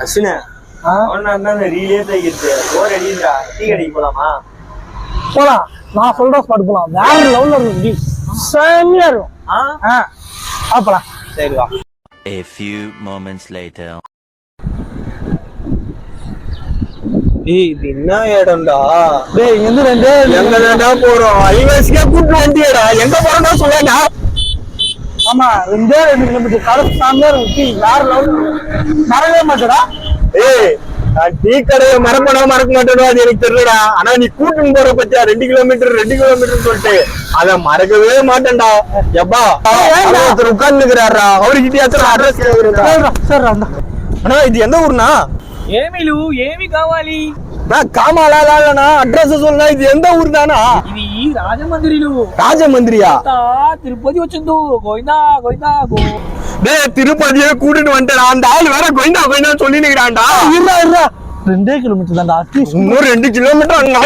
அஸ்வினே relay தைக்கிறது போர் அடிக்கிறா. Tea கடைக்கு போலாமா? போலாம். நான் சொல்ற ஸ்பாட் போலாம். வேற லெவல்ல இருக்கும். செம்மையா இருக்கும். போலாம். சரி வா. A few moments later. ஏய் இது என்ன இடம்டா? டேய் இங்க இருந்து ரெண்டே எங்கடா போறோம்? ஐவேஸ்க்கே கூட்டு வண்டியடா. எங்க போறோம்னா சொல்லுடா. ஆமா 2 கிலோமீட்டர் கடை சாமியா இருக்கும். வேற லெவல். மறக்கவே மாட்டடா. ஏய் நான் டீ கடையை மறக்க மாட்டேனோ அது எனக்கு தெரியலடா. ஆனா நீ கூட்டின்னு போற பத்தியா 2 கிலோமீட்டர் சொல்லிட்டு அத மறக்கவே மாட்டேன்டா. எப்பா ஒருத்தர் உட்கார்ந்துக்கிறாரா, அவருக்கிட்ட அட்ரஸ் கேக்குறா. சரி அண்ணா இது எந்த ஊர்னா? ఏమిలు ఏమి కావాలి? కామాలా అడ్రస్ சொல்லுனா இது எந்த ஊர் தானா? ఇది రాజమండ్రిలు. రాజమండ్రియా? తిరుపతి వచ్చిందో గోయిందా గోయిందా గో. டேய் திருப்பதியே கூட்டிட்டு வந்துட்டா. அந்த ஆள் வேற கோயிந்தா சொல்லி நிக்கிறான்டா. இருடா 2 கிலோமீட்டர் தான்டா. இன்னும் 2 கிலோமீட்டர் அங்க